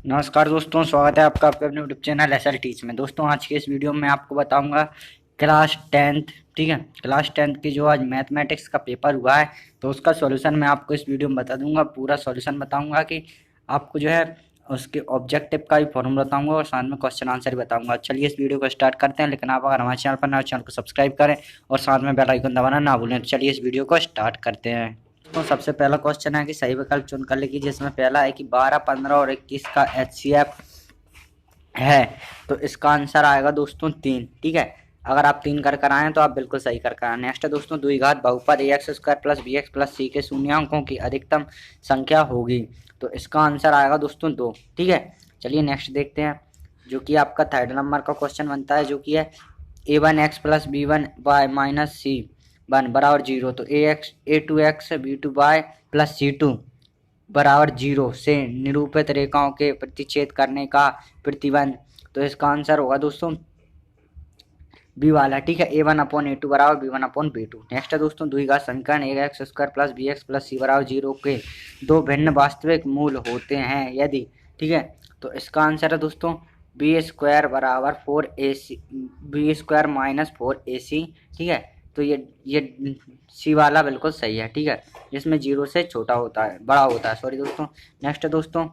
नमस्कार दोस्तों, स्वागत है आपका आपके अपने यूट्यूब चैनल एसएल टीच में। दोस्तों आज के इस वीडियो में आपको बताऊंगा क्लास टेंथ, ठीक है, क्लास टेंथ की जो आज मैथमेटिक्स का पेपर हुआ है तो उसका सॉल्यूशन मैं आपको इस वीडियो में बता दूंगा। पूरा सॉल्यूशन बताऊंगा कि आपको जो है उसके ऑब्जेक्टिव का भी फॉर्मूला बताऊंगा और साथ में क्वेश्चन आंसर भी बताऊंगा। चलिए इस वीडियो को स्टार्ट करते हैं, लेकिन आप अगर हमारे चैनल पर नए हो चैनल को सब्सक्राइब करें और साथ में बेल आइकन दबाना ना भूलें। तो चलिए इस वीडियो को स्टार्ट करते हैं। तो सबसे पहला क्वेश्चन है कि सही विकल्प चुनकर लिखिए, जिसमें पहला है कि 12, 15 और 21 का एचसीएफ है। तो इसका आंसर आएगा दोस्तों 3, ठीक है। अगर आप 3 कर आए तो आप बिल्कुल सही कर आए। नेक्स्ट है दोस्तों, द्विघात बहुपद ax² plus bx plus c के शून्यांकों की अधिकतम संख्या होगी। तो इसका आंसर आएगा दोस्तों 2, ठीक है। चलिए नेक्स्ट देखते हैं, जो कि आपका थर्ड नंबर का क्वेश्चन बनता है, जो कि है a1x plus b1y minus c1 बराबर 0। तो a2x b2y प्लस c2 बराबर 0 से निरूपित रेखाओं के प्रतिच्छेद करने का प्रतिबंध। तो इसका आंसर होगा दोस्तों बी वाला, ठीक है, a1/a2 बराबर b1/b2। नेक्स्ट है दोस्तों, द्विघात समीकरण ax² plus bx plus c बराबर 0 के दो भिन्न वास्तविक मूल होते हैं यदि, ठीक है। तो इसका आंसर है दोस्तों b² बराबर 4ac, b² माइनस 4ac, ठीक है। तो ये सी वाला बिल्कुल सही है, ठीक है, जिसमें 0 से छोटा होता है, बड़ा होता है, सॉरी दोस्तों। नेक्स्ट है दोस्तों,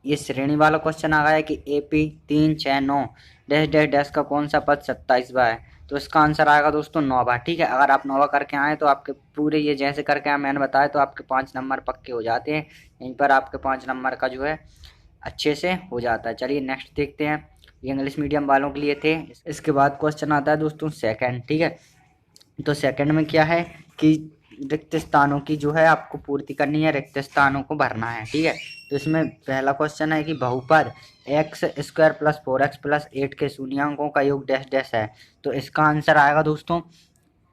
ये श्रेणी वाला क्वेश्चन आ गया है कि AP 3, 6, 9 डैश डैश डैश का कौन सा पद 27वां है। तो इसका आंसर आएगा दोस्तों 9वां, ठीक है। अगर आप 9वां करके आए तो आपके पूरे ये जैसे करके आए मैंने बताया तो आपके 5 नंबर पक्के हो जाते हैं। यहीं पर आपके 5 नंबर का जो है अच्छे से हो जाता है। चलिए नेक्स्ट देखते हैं, ये इंग्लिश मीडियम वालों के लिए थे। इसके बाद क्वेश्चन आता है दोस्तों सेकंड, ठीक है। तो सेकंड में क्या है कि रिक्त स्थानों की जो है आपको पूर्ति करनी है, रिक्त स्थानों को भरना है, ठीक है। तो इसमें पहला क्वेश्चन है कि बहुपद x² प्लस 4x प्लस 8 के शून्यांकों का योग डैश डैश है। तो इसका आंसर आएगा दोस्तों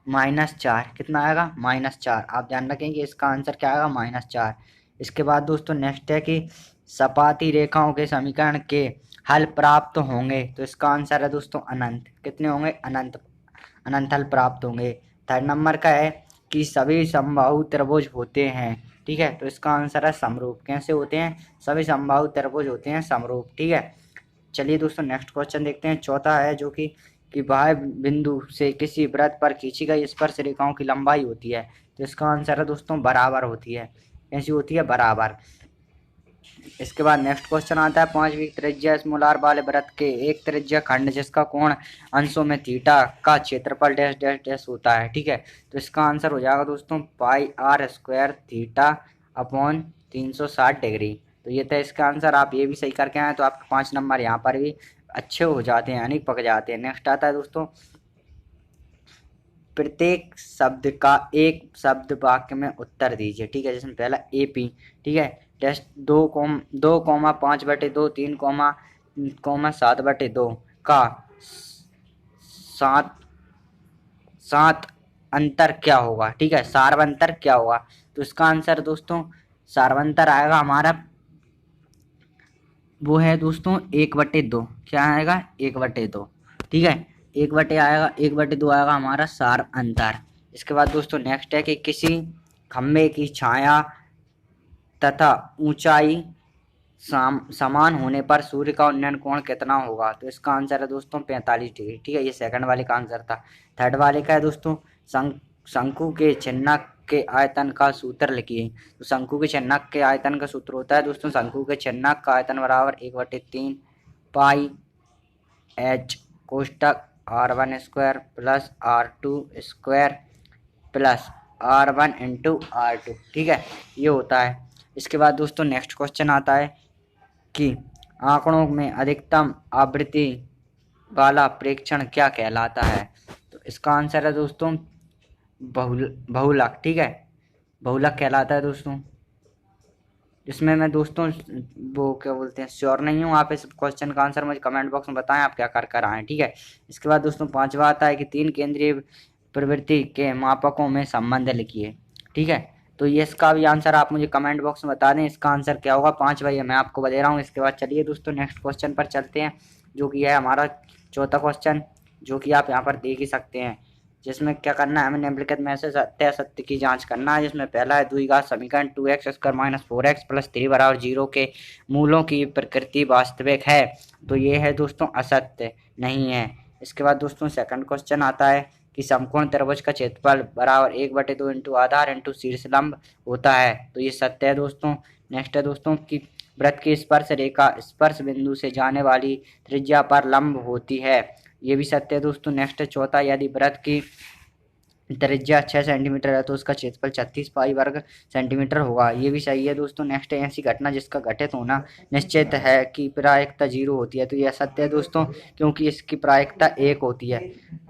-4। कितना आएगा? -4। आप ध्यान रखें कि इसका आंसर क्या आएगा, -4। इसके बाद दोस्तों नेक्स्ट है कि सपाटी रेखाओं के समीकरण के हल प्राप्त होंगे। तो इसका आंसर है दोस्तों अनंत। कितने होंगे? अनंत, अनंत हल प्राप्त होंगे। थर्ड नंबर का है कि सभी समबाहु त्रिभुज होते हैं, ठीक है। तो इसका आंसर है समरूप। कैसे होते हैं? सभी समबाहु त्रिभुज होते हैं समरूप, ठीक है। चलिए दोस्तों नेक्स्ट क्वेश्चन देखते हैं। चौथा है जो कि बाह्य बिंदु से किसी वृत्त पर खींची गई स्पर्श रेखाओं की लंबाई होती है। तो इसका आंसर है दोस्तों बराबर होती है। कैसी होती है? बराबर। इसके बाद नेक्स्ट क्वेश्चन आता है, 5वीं त्रिज्या स्मॉलर वाले वृत्त के एक त्रिज्या खंड जिसका कोण अंशों में थीटा का क्षेत्रफल डैश डैश डैश होता है, ठीक है। तो इसका आंसर हो जाएगा दोस्तों πr² थीटा अपॉन 360 डिग्री। तो ये था इसका आंसर। आप ये भी सही करके आए तो आपके 5 नंबर यहाँ पर भी अच्छे हो जाते हैं, यानी पक जाते हैं। नेक्स्ट आता है दोस्तों, प्रत्येक शब्द का एक शब्द वाक्य में उत्तर दीजिए, ठीक है। जिसमें पहला AP, ठीक है, टेस्ट 2,5/2, 3,7/2 का सात सात अंतर क्या होगा, ठीक है, सार्वंतर क्या होगा। तो इसका आंसर दोस्तों सार्वंतर आएगा हमारा, वो है दोस्तों 1/2। क्या आएगा? 1/2, ठीक है। 1/, आएगा 1/2 आएगा हमारा सार अंतर। इसके बाद दोस्तों नेक्स्ट है कि किसी खंबे की छाया तथा ऊंचाई समान होने पर सूर्य का उन्नयन कोण कितना होगा। तो इसका आंसर है दोस्तों 45 डिग्री, ठीक है। ये सेकंड वाले का आंसर था। थर्ड वाले का है दोस्तों, शंकु के छिन्नक के आयतन का सूत्र लिखिए। तो शंकु के छिन्नक के आयतन का सूत्र होता है दोस्तों, शंकु के छिन्नक का आयतन बराबर 1/3 पाई h कोष्टक r1² plus r2² plus r1 into r2, ठीक है, ये होता है। इसके बाद दोस्तों नेक्स्ट क्वेश्चन आता है कि आंकड़ों में अधिकतम आवृत्ति वाला प्रेक्षण क्या कहलाता है। तो इसका आंसर है दोस्तों बहुलक, ठीक है, बहुलक कहलाता है दोस्तों। इसमें मैं दोस्तों वो क्या बोलते हैं श्योर नहीं हूँ। आप इस क्वेश्चन का आंसर मुझे कमेंट बॉक्स में बताएं आप क्या कर आए, ठीक है। इसके बाद दोस्तों पांचवा आता है कि 3 केंद्रीय प्रवृत्ति के मापकों में संबंध लिखिए, ठीक है। तो ये इसका भी आंसर आप मुझे कमेंट बॉक्स में बता दें, इसका आंसर क्या होगा। 5 भाई मैं आपको बता रहा हूँ। इसके बाद चलिए दोस्तों नेक्स्ट क्वेश्चन पर चलते हैं, जो कि है हमारा चौथा क्वेश्चन, जो कि आप यहाँ पर देख ही सकते हैं। जिसमें क्या करना है, हमें निम्नलिखित में से सत्य असत्य की जांच करना है। जिसमें पहला है द्विघात समीकरण 2x² माइनस 4x प्लस 3 बराबर 0 के मूलों की प्रकृति वास्तविक है, तो ये है दोस्तों असत्य, नहीं है। इसके बाद दोस्तों सेकंड क्वेश्चन आता है कि समकोण त्रिभुज का क्षेत्रफल बराबर 1/2 इंटू आधार इंटू शीर्ष लंब होता है, तो ये सत्य है दोस्तों। नेक्स्ट है दोस्तों कि वृत्त की स्पर्श रेखा स्पर्श बिंदु से जाने वाली त्रिज्या पर लंब होती है, ये भी सत्य है दोस्तों। नेक्स्ट है चौथा, यदि वृत्त की त्रिज्या 6 सेंटीमीटर है तो उसका क्षेत्रफल 36 पाई वर्ग सेंटीमीटर होगा, ये भी सही है दोस्तों। नेक्स्ट है ऐसी घटना जिसका घटित होना निश्चित है कि प्रायिकता 0 होती है, तो यह सत्य है दोस्तों, क्योंकि इसकी प्रायिकता 1 होती है।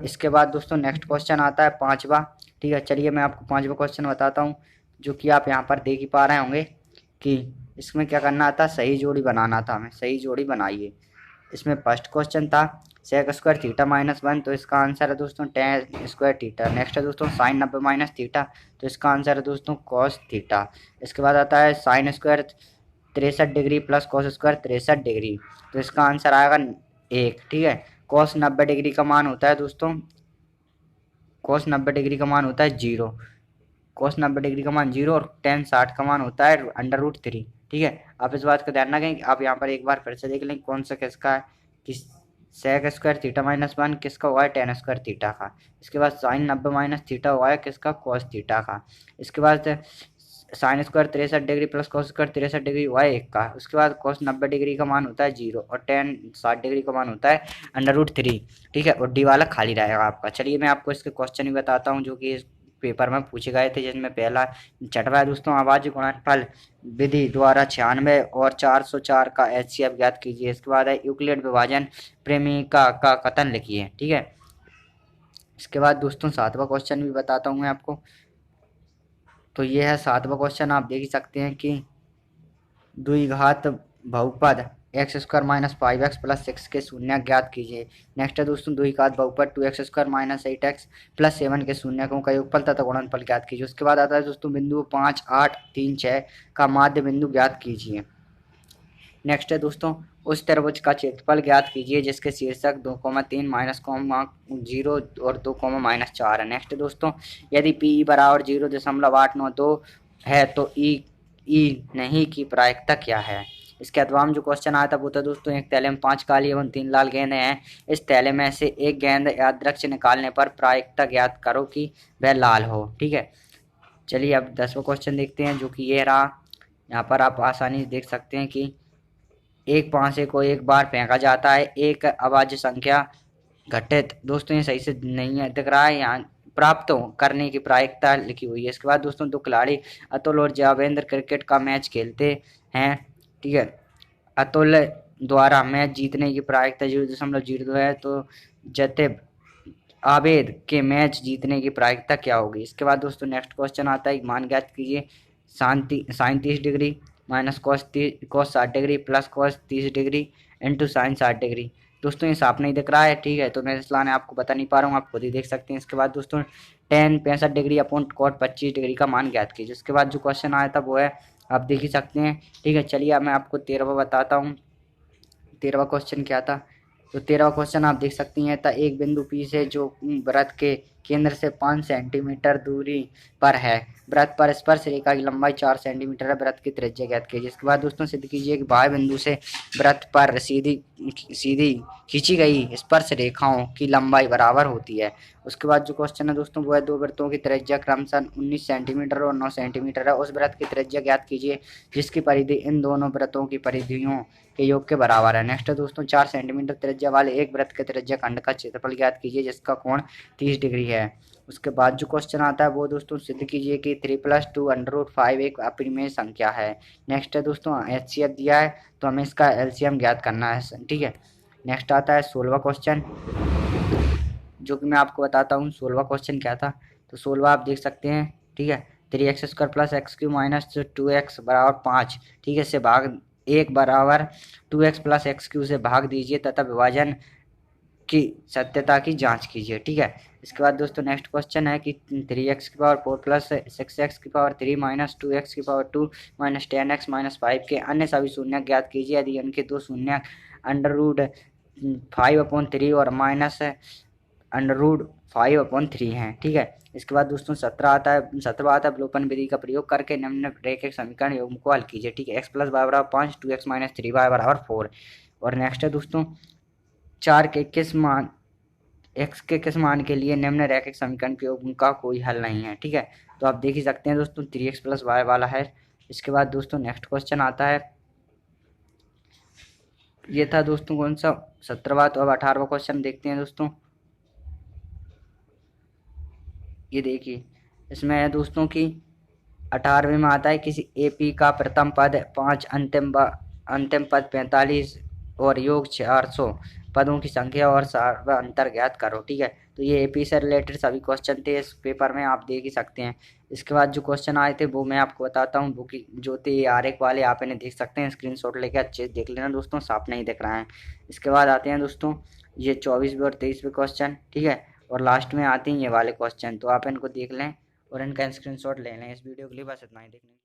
इसके बाद दोस्तों नेक्स्ट क्वेश्चन आता है पांचवा। ठीक है, चलिए मैं आपको पांचवा क्वेश्चन बताता हूँ, जो कि आप यहाँ पर देख ही पा रहे होंगे कि इसमें क्या करना था, सही जोड़ी बनाना था हमें। सही जोड़ी बनाइए। इसमें फर्स्ट क्वेश्चन था सेक स्क्वायर थीटा माइनस 1, तो इसका आंसर है दोस्तों टेन स्क्वायर थीटा। नेक्स्ट है दोस्तों साइन 90 माइनस थीटा, तो इसका आंसर है दोस्तों कॉस थीटा। इसके बाद आता है sine square 63 degree plus cos square 63 degree, तो इसका आंसर आएगा 1। ठीक है, कॉस 90 डिग्री का मान होता है दोस्तों, कॉस 90 डिग्री का मान होता है 0, कॉस 90 डिग्री का मान 0 और टेन 60 का मान होता है √3। ठीक है, आप इस बात का ध्यान रखें। आप यहाँ पर एक बार फिर से देख लें कौन सा किसका है, कि सेक स्क्वायर थीटा माइनस 1 किसका हुआ है, टेन स्क्वायर थीटा का। इसके बाद साइन 90 माइनस थीटा हुआ है किसका, कॉस थीटा का। इसके बाद sine square 63 degree plus cos square 63 degree हुआ है 1 का। उसके बाद कॉस 90 डिग्री का मान होता है 0 और टेन 60 डिग्री का मान होता है √3। ठीक है, और डी वाला खाली रहेगा आपका। चलिए मैं आपको इसके क्वेश्चन भी बताता हूँ जो कि पेपर में पूछे गए थे, जिसमें पहला छठवा है दोस्तों अभाज्य गुणनफल विधि द्वारा 96 और 404 का HCF ज्ञात कीजिए। इसके बाद है यूक्लिड विभाजन प्रेमिका का कथन लिखिए। ठीक है, इसके बाद दोस्तों सातवां क्वेश्चन भी बताता हूँ मैं आपको। तो ये है सातवां क्वेश्चन, आप देख ही सकते हैं कि द्विघात बहुपद x² माइनस 5x प्लस 6 के शून्य ज्ञात कीजिए। नेक्स्ट है दोस्तों द्विघात बहुपद 2x² माइनस 8x प्लस 7 के शून्यकों का योगफल तथा गुणनफल ज्ञात कीजिए। उसके बाद आता है दोस्तों बिंदु 5, 8, 3, 6 का माध्य बिंदु ज्ञात कीजिए। नेक्स्ट है दोस्तों उस त्रिभुज का क्षेत्रफल ज्ञात कीजिए जिसके शीर्षक 2,3 माइनस 0 और 2,-4 है। नेक्स्ट दोस्तों यदि पी बराबर 0.892 है तो ई नहीं की प्रायिकता क्या है। इसके अलावा जो क्वेश्चन आया था वो था दोस्तों एक थैले में 5 काली एवं 3 लाल गेंदें हैं, इस थैले में से एक गेंद यादृच्छिक निकालने पर प्रायिकता ज्ञात करो कि वह लाल हो। ठीक है, चलिए अब 10वां क्वेश्चन देखते हैं, जो कि ये रहा। यहाँ पर आप आसानी से देख सकते हैं कि एक पांसे को एक बार फेंका जाता है, एक अभाज्य संख्या घटित, दोस्तों ये सही से नहीं है दिख रहा है, यहाँ प्राप्त करने की प्रायिकता लिखी हुई है। इसके बाद दोस्तों दो खिलाड़ी अतुल और जावेंद्र क्रिकेट का मैच खेलते हैं। ठीक है, अतुल द्वारा मैच जीतने की प्रायिकता 0.02 है, तो जतिन आवेद के मैच जीतने की प्रायिकता क्या होगी। इसके बाद दोस्तों नेक्स्ट क्वेश्चन आता है मान ज्ञात कीजिए sine 30 degree minus cos 60 degree plus cos 30 degree into sine 60 degree. दोस्तों ये साफ नहीं दिख रहा है, ठीक है, तो मैं इसलिए आपको बता नहीं पा रहा हूँ, आप खुद ही देख सकते हैं। इसके बाद दोस्तों tan 65 degree upon cot 25 degree का मान ज्ञात कीजिए। उसके बाद जो क्वेश्चन आया था वो है आप देख ही सकते हैं। ठीक है, चलिए अब मैं आपको 13वां बताता हूँ। 13वां क्वेश्चन क्या था, तो 13वां क्वेश्चन आप देख सकती हैं था एक बिंदु P से जो वृत्त के केंद्र से 5 सेंटीमीटर दूरी पर है, वृत्त पर स्पर्श रेखा की लंबाई 4 सेंटीमीटर है, वृत्त की त्रिज्या ज्ञात कीजिए। इसके बाद दोस्तों सिद्ध कीजिए कि बाह्य बिंदु से वृत्त पर सीधी खींची गई स्पर्श रेखाओं की लंबाई बराबर होती है। उसके बाद जो क्वेश्चन है दोस्तों वो है दो वृत्तों की त्रिज्या क्रमशः 19 सेंटीमीटर और 9 सेंटीमीटर है, उस वृत्त की त्रिज्या ज्ञात कीजिए जिसकी परिधि इन दोनों वृत्तों की परिधियों के योग के बराबर है। नेक्स्ट है दोस्तों 4 सेंटीमीटर त्रिज्या वाले एक वृत्त के त्रिज्या खंड का क्षेत्रफल ज्ञात कीजिए जिसका कोण 30 डिग्री है। उसके बाद जो क्वेश्चन आता है वो दोस्तों सिद्ध कीजिए कि 3+2 √5 एक अपरिमेय संख्या है। नेक्स्ट है दोस्तों HCF दिया है तो हमें इसका LCM ज्ञात करना है। ठीक है, नेक्स्ट आता है 16वां क्वेश्चन, जो कि मैं आपको बताता हूँ 16वां क्वेश्चन क्या था। तो 16वां आप देख सकते हैं। ठीक है, 3x² plus x³ minus 2x बराबर 5। ठीक है, इससे भाग 1 बराबर 2x प्लस x³ से भाग दीजिए तथा विभाजन की सत्यता की जांच कीजिए। ठीक है, इसके बाद दोस्तों नेक्स्ट क्वेश्चन है कि 3x⁴ plus 6x⁴ minus 2x⁴ minus 10x minus 5 के अन्य सभी शून्य ज्ञात कीजिए यदि उनके दो शून्य √5/3 और माइनस √5/3 हैं। ठीक है, इसके बाद दोस्तों 17वां आता है विलोपन विधि का प्रयोग करके निम्न रैखिक समीकरण योग को हल कीजिए। ठीक है, x + y = 5, 2x - 3y = 4। और नेक्स्ट है दोस्तों 4 के किस मान x के किस मान के लिए निम्न रैखिक समीकरण के योग का कोई हल नहीं है। ठीक है, तो आप देख ही सकते हैं दोस्तों 3x + y वाला है। इसके बाद दोस्तों नेक्स्ट क्वेश्चन आता है, ये था दोस्तों कौन सा 17वां। तो अब 18वां क्वेश्चन देखते हैं दोस्तों। ये देखिए, इसमें है दोस्तों कि 18वें में आता है किसी एपी का प्रथम पद 5, अंतिम पद 45 और योग 400 पदों की संख्या और अंतर ज्ञात करो। ठीक है, तो ये एपी से रिलेटेड सभी क्वेश्चन थे इस पेपर में, आप देख ही सकते हैं। इसके बाद जो क्वेश्चन आए थे वो मैं आपको बताता हूँ, वो की जो थे आरेख वाले, आप इन्हें देख सकते हैं, स्क्रीनशॉट लेके अच्छे से देख लेना दोस्तों, साफ नहीं दिख रहा है। इसके बाद आते हैं दोस्तों ये 24वें और 23वें क्वेश्चन। ठीक है, और लास्ट में आते हैं ये वाले क्वेश्चन, तो आप इनको देख लें और इनका स्क्रीनशॉट ले लें। इस वीडियो के लिए बस इतना ही, देखने